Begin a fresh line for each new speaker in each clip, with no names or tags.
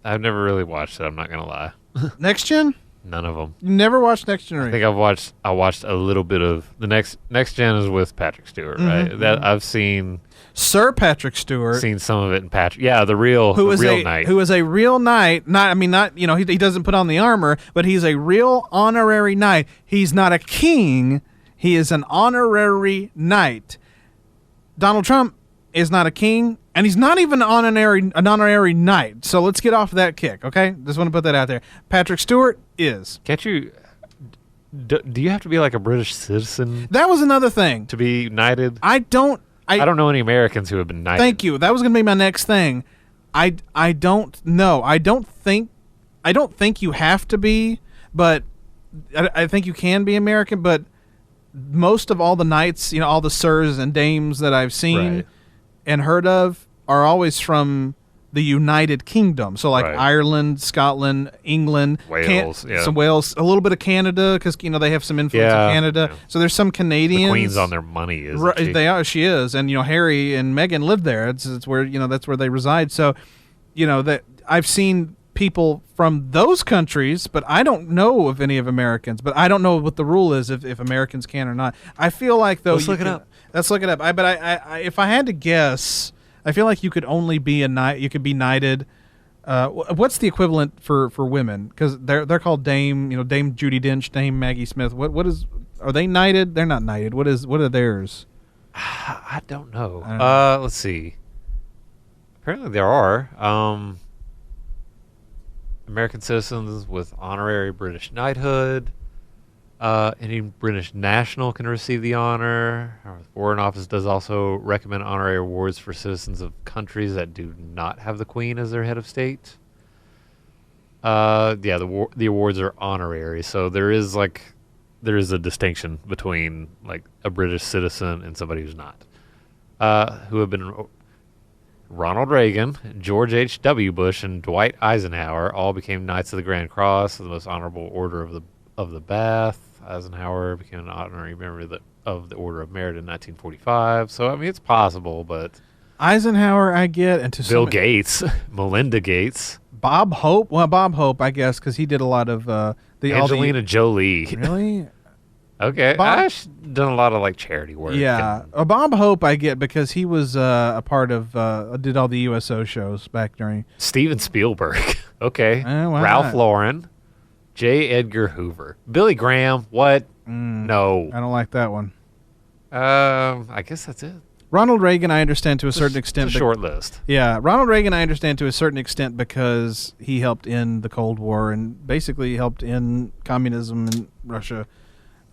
I've never really watched it. I'm not gonna lie.
Next Gen?
None of them.
You never watched Next
I
Generation?
think I watched a little bit of the next gen is with Patrick Stewart, right? That I've seen
Sir Patrick Stewart,
some of it in Patrick. Yeah, the real knight.
who is a real knight. Not he doesn't put on the armor, but he's a real honorary knight. He's not a king. He is an honorary knight. Donald Trump is not a king, and he's not even an honorary knight. So let's get off that kick, okay? Just want to put that out there. Patrick Stewart is.
Can't you? Do you have to be like a British citizen
That was another thing.
to be knighted?
I don't
know any Americans who have been knighted.
Thank you. That was going to be my next thing. I don't know. I don't think you have to be, but I think you can be American. But most of all the knights, all the sirs and dames that I've seen
Right.
and heard of are always from the United Kingdom. So like
Right.
Ireland, Scotland, England,
Wales, yeah.
some Wales, a little bit of Canada because they have some influence
Yeah,
in Canada.
yeah.
So there's some Canadians.
The Queen's on their money, isn't
Right,
she?
they are. She is, and Harry and Meghan live there. It's where that's where they reside. So, that I've seen people from those countries, but I don't know of any of Americans. But I don't know what the rule is if Americans can or not. I feel like though.
Let's look it up.
Let's look it up. I if I had to guess, I feel like you could only be a knight. You could be knighted. What's the equivalent for women? Because they're called Dame. Dame Judi Dench, Dame Maggie Smith. What is? Are they knighted? They're not knighted. What are theirs?
I don't know.
I don't know.
Let's see. Apparently there are American citizens with honorary British knighthood. Any British national can receive the honor. Our Foreign Office does also recommend honorary awards for citizens of countries that do not have the Queen as their head of state. The awards are honorary, so there is a distinction between like a British citizen and somebody who's not. Who have been Ronald Reagan, George H.W. Bush, and Dwight Eisenhower all became Knights of the Grand Cross, the most honorable order of the Bath. Eisenhower became an honorary member of the Order of Merit in 1945. So I mean, it's possible, but
Eisenhower, I get, and to
Bill
some,
Gates, Melinda Gates,
Bob Hope. Well, Bob Hope, I guess, because he did a lot of
Angelina Jolie.
Really?
Okay,
Bob-
I've done a lot of like charity work.
Yeah,
and-
Bob Hope I get because he was a part of did all the USO shows back during.
Steven Spielberg. Okay.
Why
Ralph
not?
Lauren. J. Edgar Hoover. Billy Graham. What? No.
I don't like that one.
I guess that's it.
Ronald Reagan, I understand to a certain extent.
It's a short list.
Yeah, Ronald Reagan, I understand to a certain extent because he helped end the Cold War and basically helped end communism in Russia.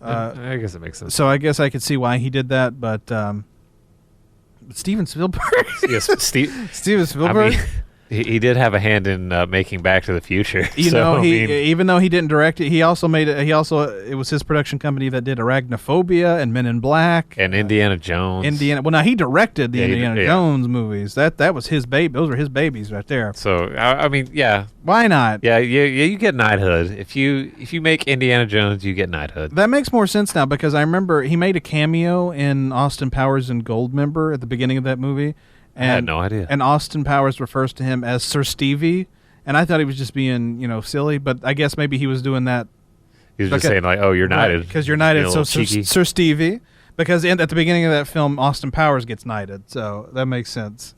I guess it makes sense.
So I guess I could see why he did that, but Steven Spielberg.
Yes,
Steven Spielberg.
I mean, he did have a hand in making Back to the Future.
Even though he didn't direct it, he also made it. It was his production company that did Arachnophobia and Men in Black
and Indiana Jones.
Well, now he directed the Indiana
yeah.
Jones movies. That was his baby. Those were his babies right there.
So I mean, yeah,
Why not?
yeah, you get knighthood if you make Indiana Jones, you get knighthood.
That makes more sense now because I remember he made a cameo in Austin Powers and Goldmember at the beginning of that movie. And,
I had no idea.
And Austin Powers refers to him as Sir Stevie, and I thought he was just being, silly, but I guess maybe he was doing that.
He was just saying like, "Oh, you're knighted
because you're knighted."
Being a
So
little cheeky.
Sir Stevie, because at the beginning of that film, Austin Powers gets knighted, so that makes sense.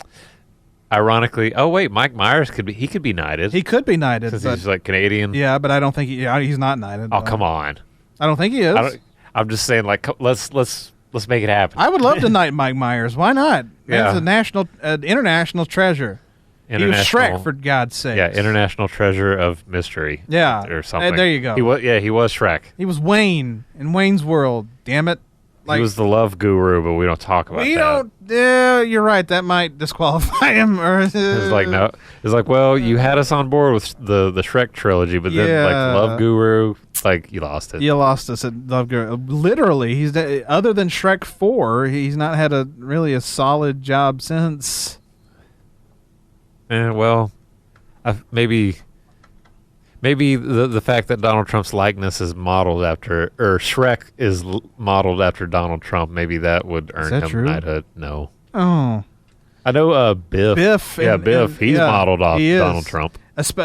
Ironically, oh wait, Mike Myers could be knighted.
He could be knighted,
since
but
he's like Canadian.
yeah, but I don't think he's not knighted.
Oh come on!
I don't think he is.
I'm just saying, like, let's make it happen.
I would love to knight Mike Myers. Why not?
Yeah.
He's an international treasure. He was Shrek, for God's sake.
Yeah, international treasure of mystery.
Yeah,
or something.
there you go.
He was Shrek.
He was Wayne in Wayne's World. Damn it!
He was the love guru, but we don't talk about that.
We don't. Yeah, you're right. That might disqualify him.
It's like no. It's like, well, you had us on board with the Shrek trilogy, but then like Love Guru, like you lost it.
You lost us at Love Guru. Literally, he's other than Shrek 4, he's not had really a solid job since.
Well, maybe the fact that Donald Trump's likeness is modeled after, or Shrek is modeled after Donald Trump, maybe that would earn him
true?
knighthood. No.
Oh.
I know Biff.
Biff.
Yeah, Biff. He's modeled off
he is.
Donald Trump.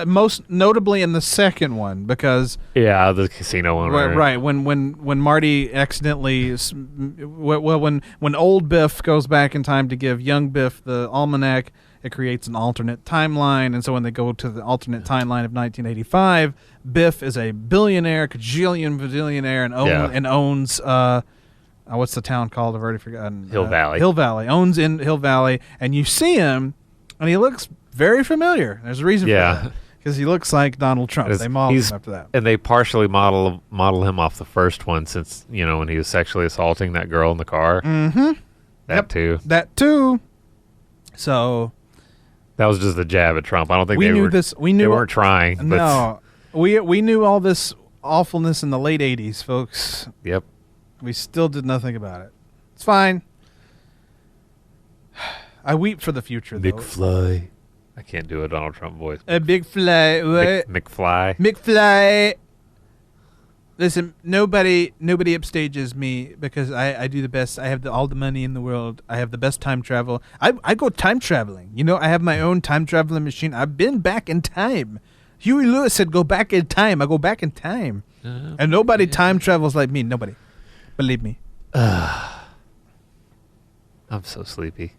most notably in the second one, because
Yeah, the casino one.
right when Marty accidentally when old Biff goes back in time to give young Biff the almanac, it creates an alternate timeline, and so when they go to the alternate timeline of 1985, Biff is a billionaire, cajillion billionaire, and owns what's the town called? I've already forgotten.
Hill Valley.
Hill Valley owns in Hill Valley, and you see him, and he looks very familiar. There's a reason for that. Because he looks like Donald Trump. They modeled him after that.
And they partially model him off the first one, since, when he was sexually assaulting that girl in the car.
Mm-hmm.
That too.
That too. So
that was just a jab at Trump. I don't think
we
they
knew
were.
This. We knew
they weren't trying. But
no, we knew all this awfulness in the late '80s, folks.
Yep.
We still did nothing about it. It's fine. I weep for the future, though.
McFly. I can't do a Donald Trump voice.
A big fly. What?
McFly.
McFly. Listen, nobody upstages me because I do the best. I have all the money in the world. I have the best time travel. I go time traveling. I have my own time traveling machine. I've been back in time. Huey Lewis said, "Go back in time." I go back in time, and nobody time travels like me. Nobody, believe me.
I'm so sleepy.